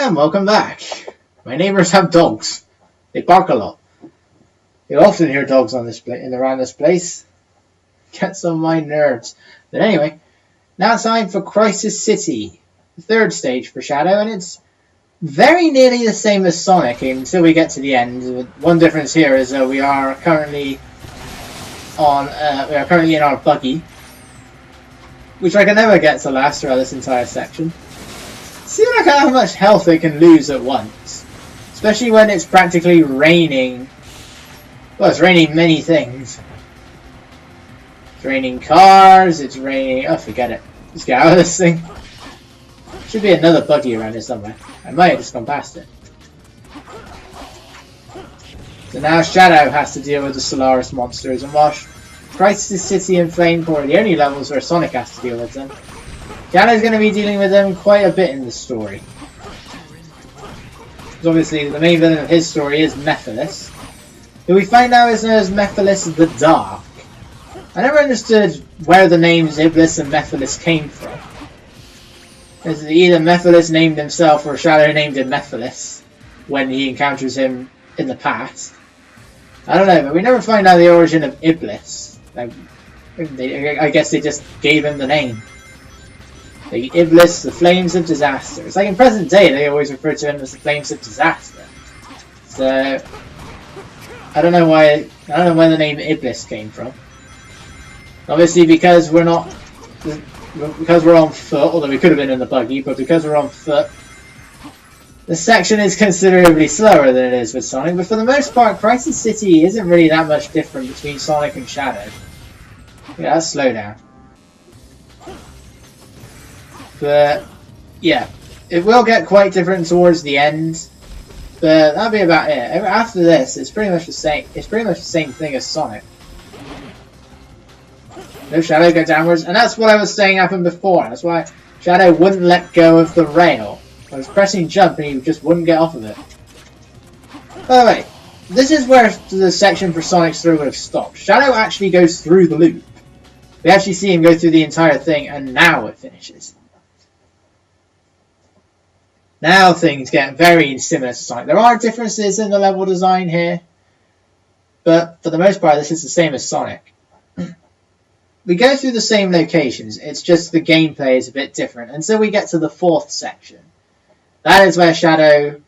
And welcome back. My neighbors have dogs. They bark a lot. You'll often hear dogs on this around this place. Gets on my nerves. But anyway, now it's time for Crisis City, the third stage for Shadow, and it's very nearly the same as Sonic until we get to the end. One difference here is that we are currently in our buggy, which I can never get to last throughout this entire section. See like how much health they can lose at once, especially when it's practically raining. Well, it's raining many things. It's raining cars, it's raining... oh, forget it. Just get out of this thing. Should be another buggy around here somewhere. I might have just gone past it. So now Shadow has to deal with the Solaris monsters, and while Crisis City and Flame Core are the only levels where Sonic has to deal with them, Shadow's going to be dealing with them quite a bit in the story. Because obviously the main villain of his story is Mephiles, who we find out is known as Mephiles the Dark. I never understood where the names Iblis and Mephiles came from. Is either Mephiles named himself or Shadow named him Mephiles when he encounters him in the past. I don't know, but we never find out the origin of Iblis. Like, I guess they just gave him the name. The Iblis, the Flames of Disaster. It's like in present day they always refer to him as the Flames of Disaster. So I don't know where the name Iblis came from. Obviously because we're on foot, although we could have been in the buggy, but because we're on foot, the section is considerably slower than it is with Sonic, but for the most part, Crisis City isn't really that much different between Sonic and Shadow. Yeah, let's slow down. But, yeah, it will get quite different towards the end, but that'll be about it. After this, it's pretty much the same. It's pretty much the same thing as Sonic. No Shadow, go downwards, and that's what I was saying happened before. That's why Shadow wouldn't let go of the rail. I was pressing jump and he just wouldn't get off of it. By the way, this is where the section for Sonic's through would have stopped. Shadow actually goes through the loop. We actually see him go through the entire thing, and now it finishes. Now things get very similar to Sonic. There are differences in the level design here, but for the most part this is the same as Sonic. We go through the same locations, it's just the gameplay is a bit different until we get to the fourth section. That is where Shadow...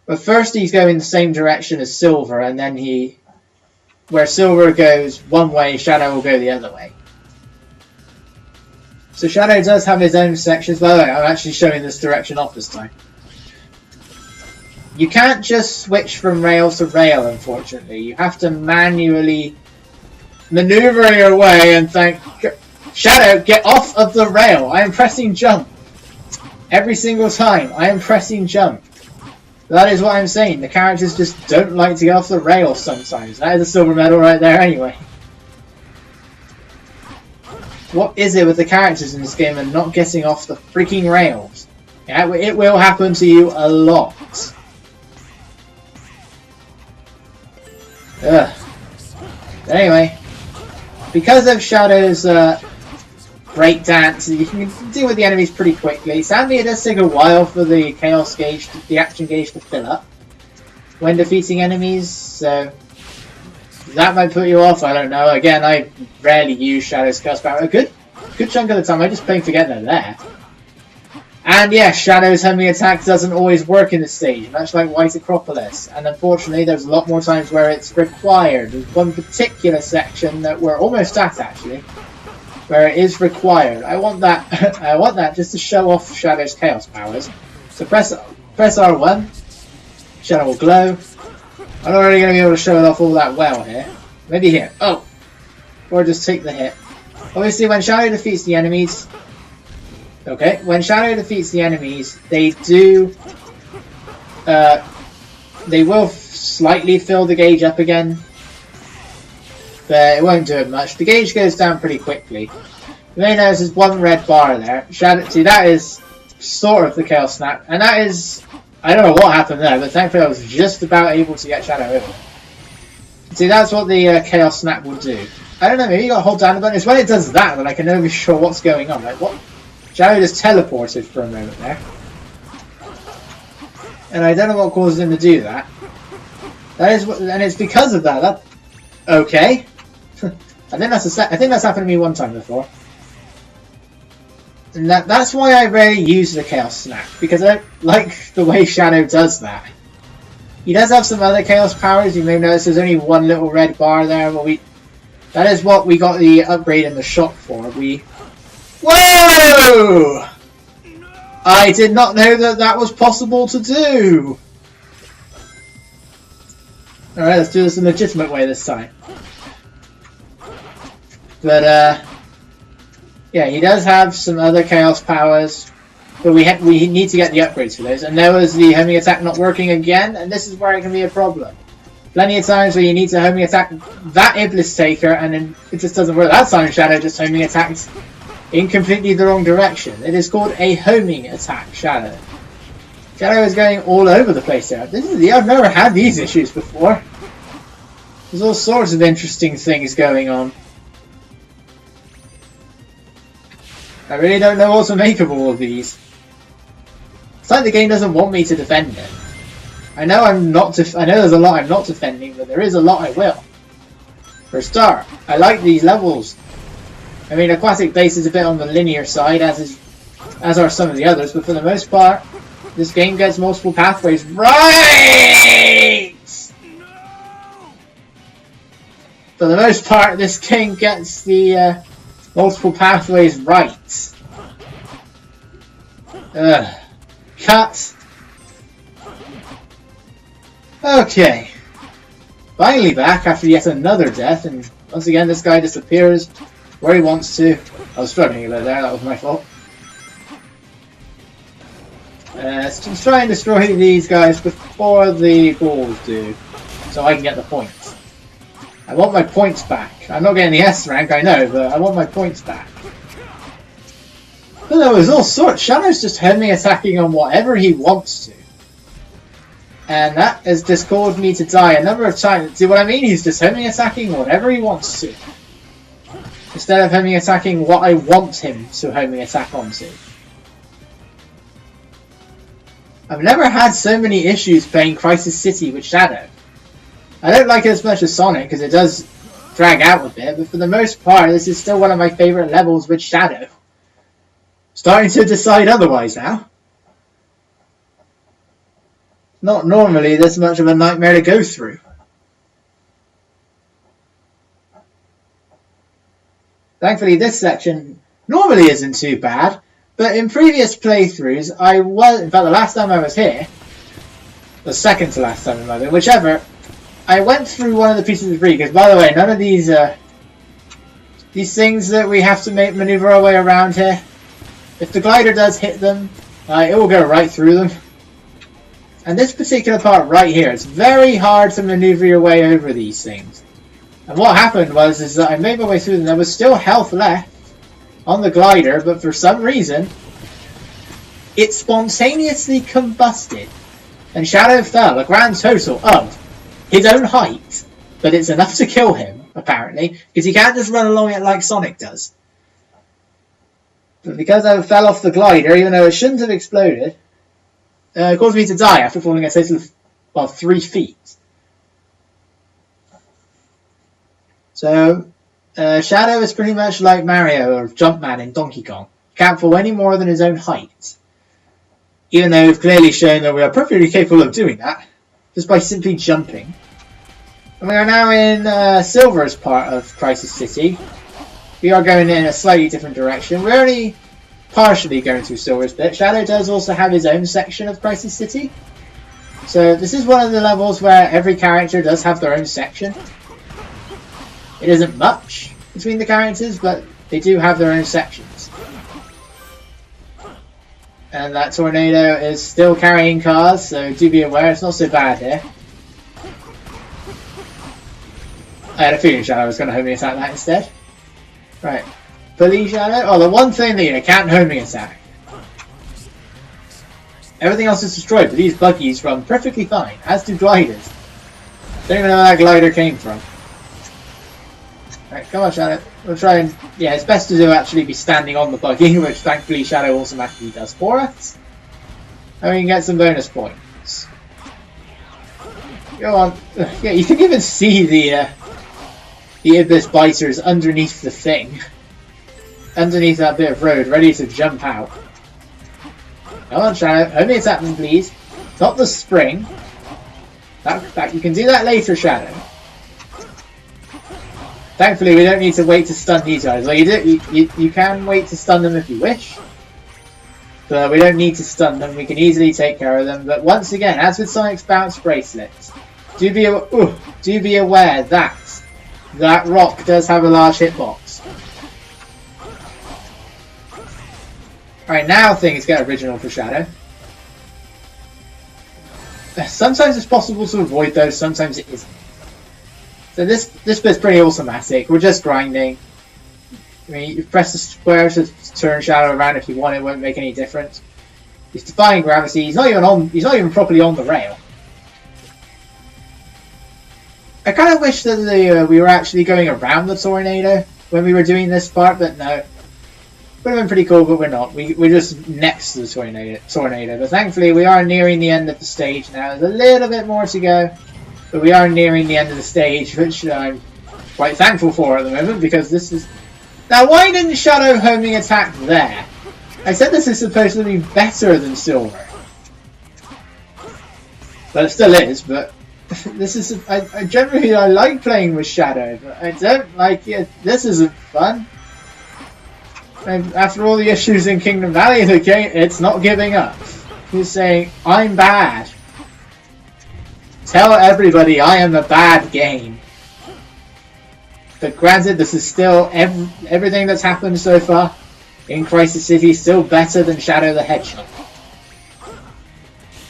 but first he's going the same direction as Silver, and then where Silver goes one way, Shadow will go the other way. So Shadow does have his own sections. By the way, I'm actually showing this direction off this time. You can't just switch from rail to rail, unfortunately. You have to manually maneuver your way and think, Shadow, get off of the rail! I am pressing jump! Every single time, I am pressing jump. That is what I'm saying. The characters just don't like to get off the rail sometimes. That is a silver medal right there anyway. What is it with the characters in this game and not getting off the freaking rails? Yeah, it will happen to you a lot. Ugh. Anyway, because of Shadow's break dance, you can deal with the enemies pretty quickly. Sadly, it does take a while for the chaos gauge, the action gauge to fill up when defeating enemies, so that might put you off, I don't know. Again, I rarely use Shadow's Chaos Power. A good chunk of the time I just plain forget they're there. And yeah, Shadow's homing attack doesn't always work in this stage, much like White Acropolis. And unfortunately, there's a lot more times where it's required. There's one particular section that we're almost at, actually, where it is required. I want that. I want that just to show off Shadow's Chaos Powers. So press R1. Shadow will glow. I'm not really going to be able to show it off all that well here. Maybe here. Oh! Or just take the hit. Obviously, when Shadow defeats the enemies... okay, when Shadow defeats the enemies, they do... they will slightly fill the gauge up again. But it won't do it much. The gauge goes down pretty quickly. You may notice there's one red bar there. Shadow... see, that is sort of the Chaos Snap. And that is... I don't know what happened there, but thankfully I was just about able to get Shadow over. See, that's what the Chaos Snap will do. I don't know, maybe you gotta hold down the button. It's when it does that I can never be sure what's going on. Like, what? Shadow just teleported for a moment there. And I don't know what causes him to do that. And it's because of that. Okay. I think that's happened to me one time before. And that's why I rarely use the Chaos Snap, because I don't like the way Shadow does that. He does have some other Chaos powers. You may notice there's only one little red bar there, but that is what we got the upgrade in the shop for. Whoa! I did not know that was possible to do! Alright, let's do this in a legitimate way this time. But, yeah, he does have some other Chaos powers, but we need to get the upgrades for those. And there was the homing attack not working again, and this is where it can be a problem. Plenty of times where you need to homing attack that Iblis Taker, and then it just doesn't work. That time Shadow just homing attacked in completely the wrong direction. It is called a homing attack, Shadow. Shadow is going all over the place there. I've never had these issues before. There's all sorts of interesting things going on. I really don't know what to make of all of these. It's like the game doesn't want me to defend it. I know there's a lot I'm not defending, but there is a lot I will. For a start, I like these levels. I mean, Aquatic Base is a bit on the linear side, as are some of the others, but for the most part, this game gets multiple pathways right! For the most part, this game gets the multiple pathways right. Cut. Okay. Finally back after yet another death, and once again this guy disappears where he wants to. I was struggling a bit there, that was my fault. Let's try and destroy these guys before the balls do, so I can get the points. I want my points back. I'm not getting the S rank, I know, but I want my points back. But there was all sorts. Shadow's just homing attacking on whatever he wants to. And that has just caused me to die a number of times. See what I mean? He's just homing attacking whatever he wants to. Instead of homing attacking what I want him to homing attack onto. I've never had so many issues playing Crisis City with Shadow. I don't like it as much as Sonic because it does drag out a bit, but for the most part this is still one of my favourite levels with Shadow. Starting to decide otherwise now. Not normally this much of a nightmare to go through. Thankfully this section normally isn't too bad, but in previous playthroughs in fact the last time I was here, the second to last time I was here, whichever, I went through one of the pieces of debris, because by the way, none of these things that we have to maneuver our way around here, if the glider does hit them, it will go right through them. And this particular part right here, it's very hard to maneuver your way over these things. And what happened is that I made my way through them. There was still health left on the glider, but for some reason, it spontaneously combusted. And Shadow fell a grand total of his own height, but it's enough to kill him, apparently, because he can't just run along it like Sonic does. But because I fell off the glider, even though it shouldn't have exploded, it caused me to die after falling a total of 3 feet. So, Shadow is pretty much like Mario or Jumpman in Donkey Kong. Can't fall any more than his own height. Even though we've clearly shown that we are perfectly capable of doing that, just by simply jumping. And we are now in Silver's part of Crisis City. We are going in a slightly different direction. We're only partially going through Silver's bit. Shadow does also have his own section of Crisis City. So this is one of the levels where every character does have their own section. It isn't much between the characters, but they do have their own sections. And that tornado is still carrying cars, so do be aware, it's not so bad here. I had a feeling Shadow was going to homing attack that instead. Right. Bully Shadow? Oh, the one thing that you can't homing attack. Everything else is destroyed, but these buggies run perfectly fine, as do gliders. Don't even know where that glider came from. Right, come on Shadow. We'll try and... yeah, it's best to actually be standing on the buggy, which thankfully Shadow automatically does for us. And we can get some bonus points. Go on. Yeah, you can even see the Iblis biters underneath the thing. Underneath that bit of road, ready to jump out. Come on, Shadow. Only attack them, please. Not the spring. That you can do that later, Shadow. Thankfully, we don't need to wait to stun these guys. Well, you can wait to stun them if you wish. But we don't need to stun them. We can easily take care of them. But once again, as with Sonic's Bounce Bracelets, do be aware that that rock does have a large hitbox. Alright, now things get original for Shadow. Sometimes it's possible to avoid those, sometimes it isn't. So this bit's pretty automatic. We're just grinding. I mean, you press the square to turn Shadow around if you want. It won't make any difference. He's defying gravity. He's not even properly on the rail. I kind of wish that we were actually going around the tornado when we were doing this part, but no. Would have been pretty cool, but we're not. We're just next to the tornado. But thankfully, we are nearing the end of the stage now. There's a little bit more to go, but we are nearing the end of the stage, which I'm quite thankful for at the moment, because this is... Now, why didn't Shadow homing attack there? I said this is supposed to be better than Silver. But it still is, but... this is... I generally like playing with Shadow, but I don't like it. This isn't fun. And after all the issues in Kingdom Valley, the game, it's not giving up. He's saying, I'm bad. Tell everybody I am a bad game. But granted, this is still everything that's happened so far in Crisis City is still better than Shadow the Hedgehog.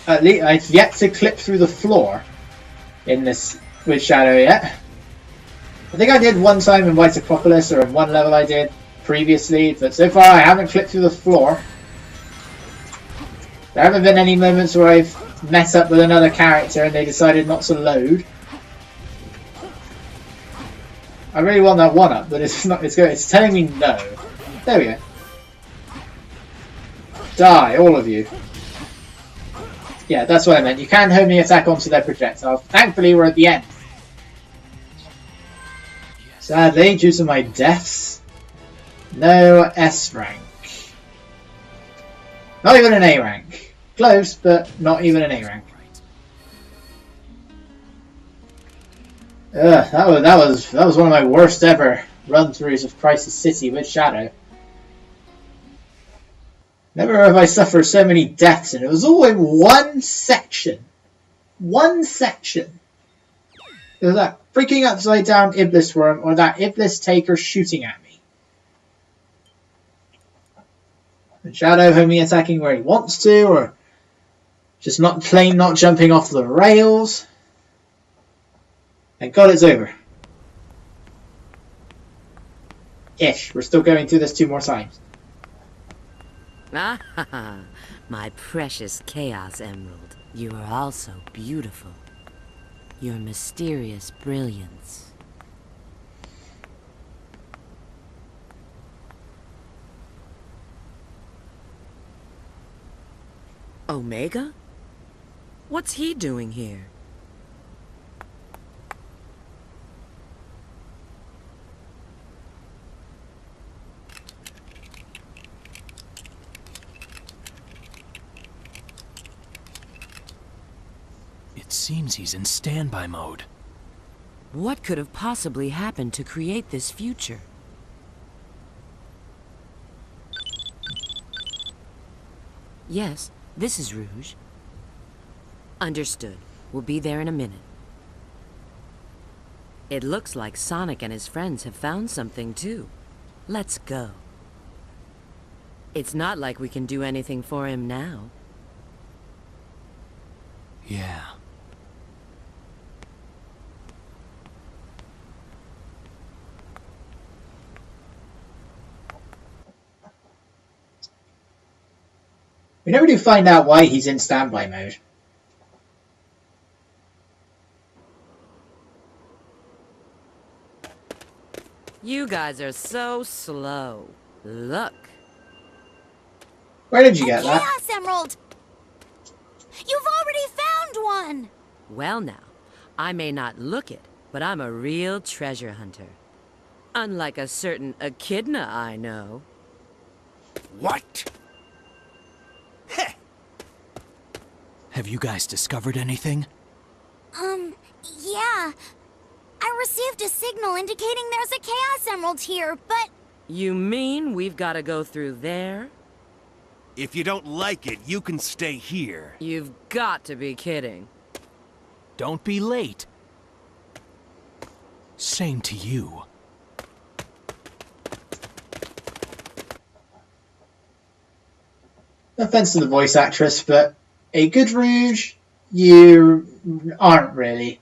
At least I've yet to clip through the floor in this with Shadow yet. I think I did one time in White Acropolis, or in one level I did previously, but so far I haven't clipped through the floor. There haven't been any moments where I've met up with another character and they decided not to load. I really want that one up, but it's not. It's telling me no. There we go. Die, all of you. Yeah, that's what I meant. You can homing attack onto their projectile. Thankfully, we're at the end. Sadly, due to my deaths, no S rank. Not even an A rank. Close, but not even an A rank. That was one of my worst ever run-throughs of Crisis City with Shadow. Never have I suffered so many deaths, and it was all in one section. One section. It was that freaking upside down Iblis worm, or that Iblis taker shooting at me. And Shadow homing attacking where he wants to, or just not jumping off the rails. Thank God it's over. Ish. We're still going through this 2 more times. Ah, my precious Chaos Emerald. You are also beautiful. Your mysterious brilliance. Omega? What's he doing here? It seems he's in standby mode. What could have possibly happened to create this future? Yes, this is Rouge. Understood. We'll be there in a minute. It looks like Sonic and his friends have found something too. Let's go. It's not like we can do anything for him now. Yeah. We never do find out why he's in standby mode. You guys are so slow. Look. Where did you get that? Chaos Emerald! You've already found one! Well now, I may not look it, but I'm a real treasure hunter. Unlike a certain echidna I know. What? Heh. Have you guys discovered anything? Yeah. I received a signal indicating there's a Chaos Emerald here, but... You mean we've got to go through there? If you don't like it, you can stay here. You've got to be kidding. Don't be late. Same to you. No offense to the voice actress, but a good Rouge, you aren't really.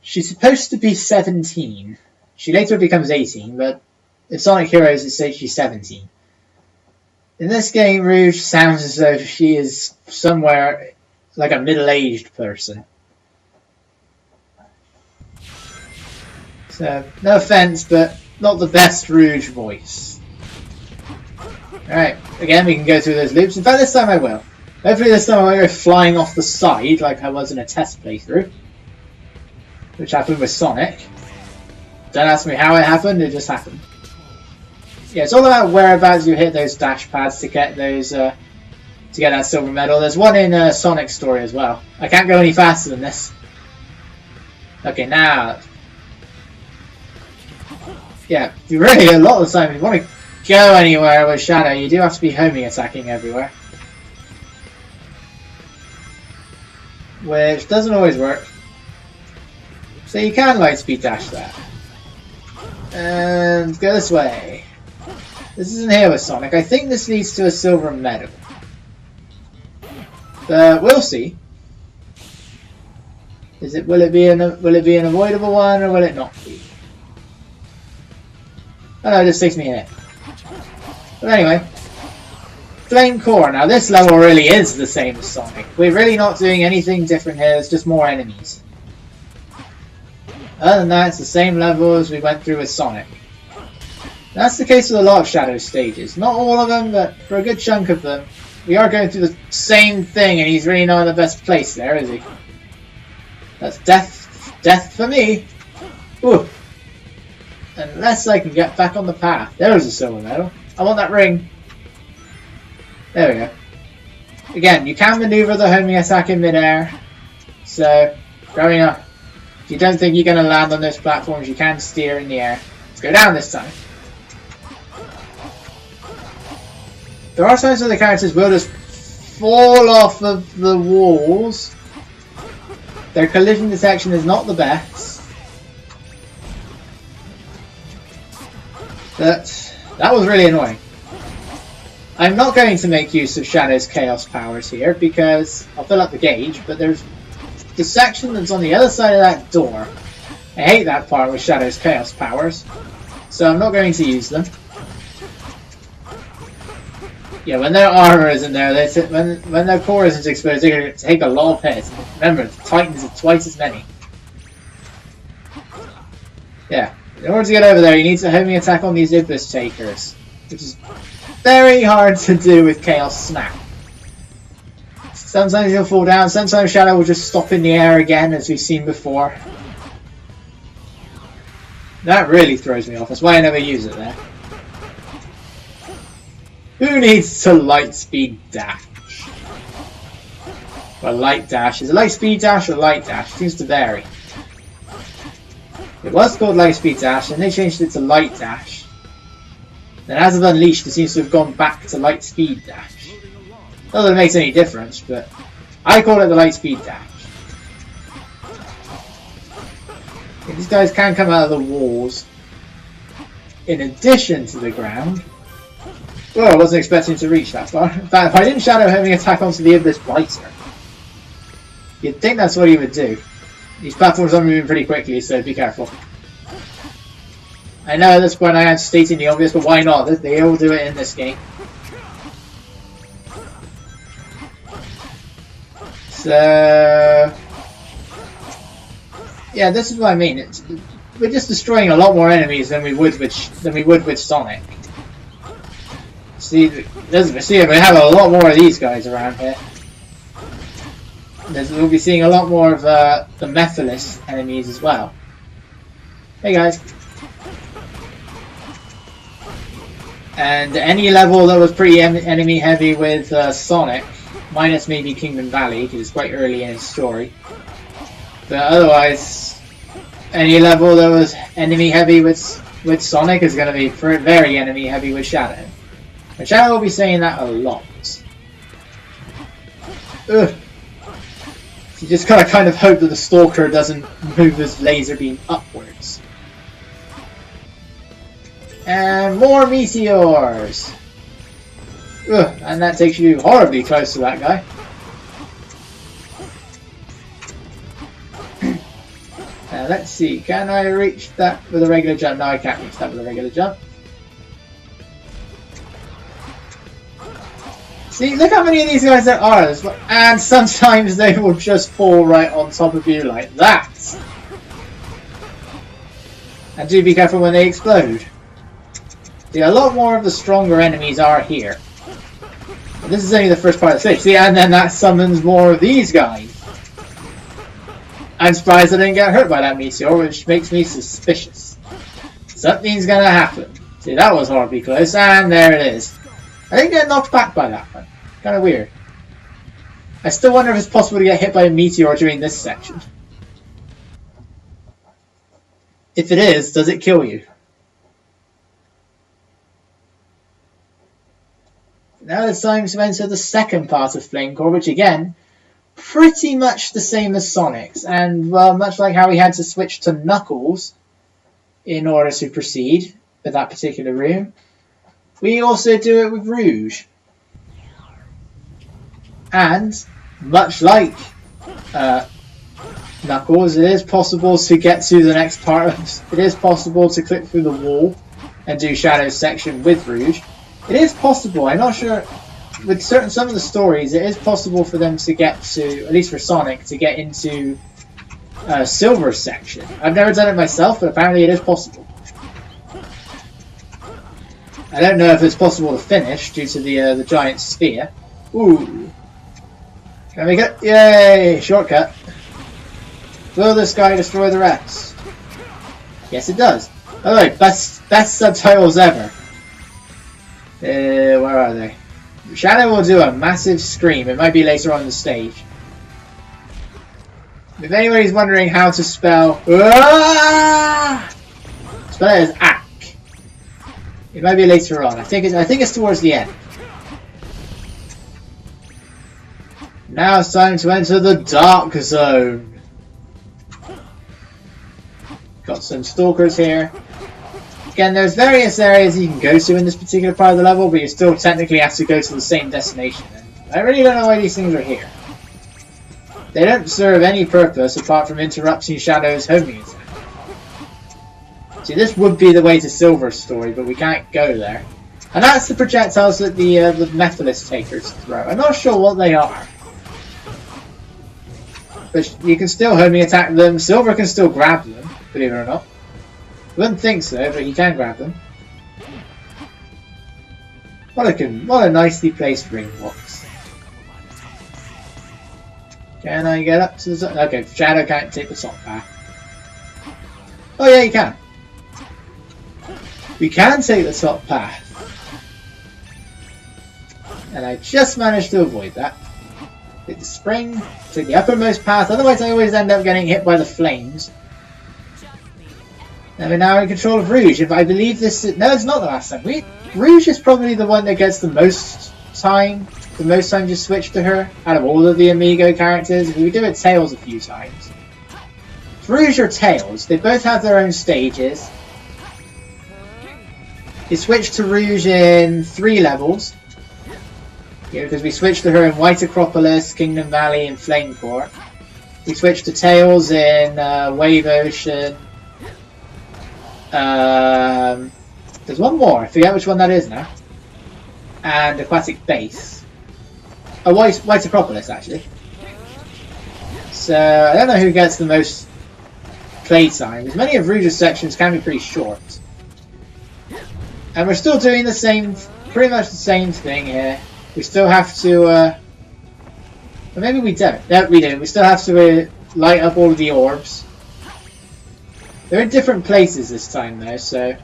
She's supposed to be 17. She later becomes 18, but in Sonic Heroes it says she's 17. In this game, Rouge sounds as though she is somewhere like a middle-aged person. So, no offense, but not the best Rouge voice. Alright, again we can go through those loops. In fact, this time I will. Hopefully this time I won't go flying off the side like I was in a test playthrough. Which happened with Sonic. Don't ask me how it happened, it just happened. Yeah, it's all about whereabouts you hit those dash pads to get those, to get that silver medal. There's one in Sonic's story as well. I can't go any faster than this. Okay, now... Yeah, really, a lot of the time, if you want to go anywhere with Shadow, you do have to be homing attacking everywhere. Which doesn't always work. So you can light speed dash that. And go this way. This isn't here with Sonic. I think this leads to a silver medal. But we'll see. Will it be an avoidable one or will it not be? Oh no, it just takes me in it. But anyway. Flame Core. Now this level really is the same as Sonic. We're really not doing anything different here, it's just more enemies. Other than that, it's the same level as we went through with Sonic. That's the case with a lot of Shadow stages. Not all of them, but for a good chunk of them, we are going through the same thing, and he's really not in the best place there, is he? That's death for me. Ooh. Unless I can get back on the path. There's a silver medal. I want that ring. There we go. Again, you can maneuver the homing attack in midair. So, growing up, if you don't think you're going to land on those platforms, you can steer in the air. Let's go down this time. There are times where the characters will just fall off of the walls. Their collision detection is not the best. But that was really annoying. I'm not going to make use of Shadow's Chaos powers here because I'll fill up the gauge, but there's the section that's on the other side of that door. I hate that part with Shadow's Chaos powers, so I'm not going to use them. Yeah, when their armor isn't there, when their core isn't exposed, they're going to take a lot of hits. Remember, the Titans are twice as many. Yeah, in order to get over there, you need to homing attack on these Iblis Takers, which is very hard to do with Chaos Snap. Sometimes he'll fall down, sometimes Shadow will just stop in the air again, as we've seen before. That really throws me off, that's why I never use it there. Who needs to light speed dash? Well, light dash. Is it light speed dash or light dash? It seems to vary. It was called light speed dash, and they changed it to light dash. Then as of Unleashed, it seems to have gone back to light speed dash. Not that it makes any difference, but I call it the light speed dash. Okay, these guys can come out of the walls in addition to the ground. Well, I wasn't expecting to reach that far. In fact, if I didn't Shadow homing attack onto the Iblis Blighter, you'd think that's what he would do. These platforms are moving pretty quickly, so be careful. I know at this point I am stating the obvious, but why not? They all do it in this game. So... yeah, this is what I mean. We're just destroying a lot more enemies than we would with Sonic. See, we have a lot more of these guys around here. we'll be seeing a lot more of the Mephiles enemies as well. Hey guys. And any level that was pretty enemy heavy with Sonic, minus maybe Kingdom Valley, because it's quite early in its story. But otherwise, any level that was enemy heavy with Sonic is going to be very enemy heavy with Shadow. And Shadow will be saying that a lot. Ugh. You just gotta kind of hope that the Stalker doesn't move his laser beam upwards. And more meteors! Ugh, and that takes you horribly close to that guy. Let's see, can I reach that with a regular jump? No, I can't reach that with a regular jump. See, look how many of these guys there are, and sometimes they will just fall right on top of you like that. And do be careful when they explode. See, a lot more of the stronger enemies are here. And this is only the first part of the stage. See, and then that summons more of these guys. I'm surprised I didn't get hurt by that meteor, which makes me suspicious. Something's gonna happen. See, that was horribly close, and there it is. I didn't get knocked back by that one. Kind of weird. I still wonder if it's possible to get hit by a meteor during this section. If it is, does it kill you? Now it's time to enter the second part of Flame Core, which again, pretty much the same as Sonic's, and well, much like how we had to switch to Knuckles in order to proceed with that particular room, we also do it with Rouge. And much like Knuckles, it is possible to get to the next part. It is possible to click through the wall and do Shadow's section with Rouge. It is possible, I'm not sure, with some of the stories, it is possible for them to get to, at least for Sonic, to get into Silver's section. I've never done it myself, but apparently it is possible. I don't know if it's possible to finish due to the giant sphere. Ooh. Can I make it? Yay! Shortcut. Will this guy destroy the rest? Yes, it does. Alright, best subtitles ever. Where are they? Shadow will do a massive scream. It might be later on in the stage. If anybody's wondering how to spell spell it as Ack. It might be later on. I think it's towards the end. Now it's time to enter the Dark Zone. Got some stalkers here. Again, there's various areas you can go to in this particular part of the level, but you still technically have to go to the same destination. And I really don't know why these things are here. They don't serve any purpose apart from interrupting Shadow's homing attack. See, this would be the way to Silver's story, but we can't go there. And that's the projectiles that the Mephiles takers throw. I'm not sure what they are. But you can still homing attack them. Silver can still grab them, believe it or not. Wouldn't think so, but you can grab them. What a nicely placed ring box. Can I get up to the... Okay, Shadow can't take the top path. Oh yeah, you can. We can take the top path. And I just managed to avoid that. Take the spring, take the uppermost path, otherwise I always end up getting hit by the flames. And we're now in control of Rouge. If I believe this is... No, it's not the last time. Rouge is probably the one that gets the most time to switch to her out of all of the Amigo characters. We do it Tails a few times. It's Rouge or Tails. They both have their own stages. You switch to Rouge in 3 levels. Because we switched to her in White Acropolis, Kingdom Valley, and Flame Core. We switched to Tails in Wave Ocean. There's one more. I forget which one that is now. And Aquatic Base. Oh, White Acropolis, actually. So, I don't know who gets the most playtime, because many of Rouge's sections can be pretty short. And we're still doing the same, pretty much the same thing here. We still have to But maybe we don't. No, we do. We still have to light up all of the orbs. They're in different places this time though, so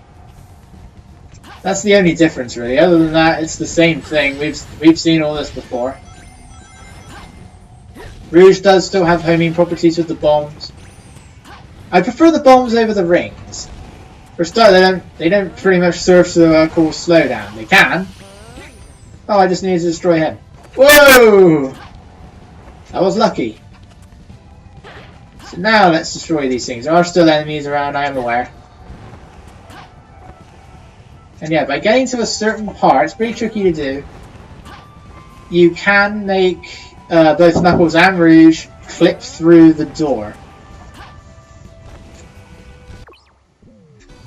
that's the only difference really. Other than that, it's the same thing. We've seen all this before. Rouge does still have homing properties with the bombs. I prefer the bombs over the rings. For a start, they don't pretty much serve to cause slowdown. They can. Oh, I just needed to destroy him. Whoa! I was lucky. So now let's destroy these things. There are still enemies around, I am aware. And yeah, by getting to a certain part, it's pretty tricky to do. You can make both Knuckles and Rouge clip through the door.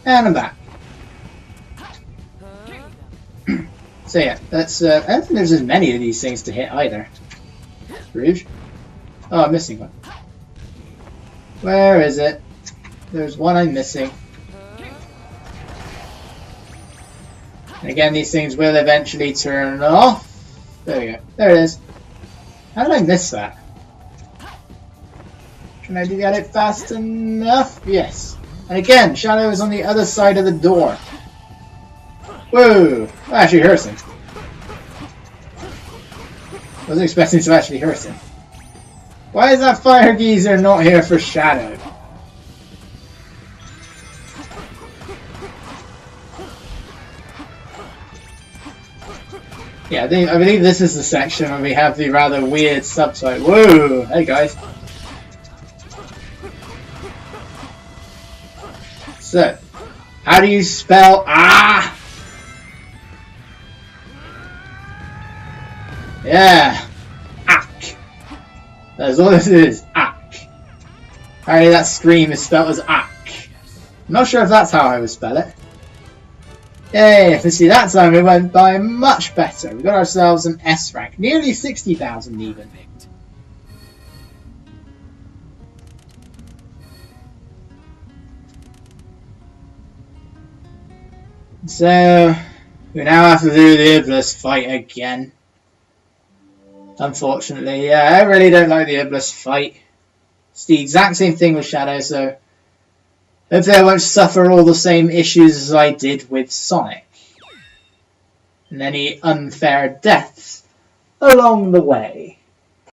And I'm back. So yeah, that's I don't think there's as many of these things to hit either. Rouge? Oh, I'm missing one. Where is it? There's one I'm missing. And again, these things will eventually turn off. There we go. There it is. How did I miss that? Can I get it fast enough? Yes. And again, Shadow is on the other side of the door. Whoa! That actually hurts him. I wasn't expecting to actually hurt him. Why is that fire geezer not here for Shadow? Yeah, I believe this is the section where we have the rather weird subtitle. Whoa! Hey guys. So, how do you spell ah? Yeah, ack. That's all this is, ack. Apparently that scream is spelled as ack. I'm not sure if that's how I would spell it. Yay, let's see, that time we went by much better. We got ourselves an S rank, nearly 60,000 even. So, we now have to do the Iblis fight again. Unfortunately, yeah, I really don't like the Iblis fight. It's the exact same thing with Shadow, so hopefully I won't suffer all the same issues as I did with Sonic. And any unfair deaths along the way.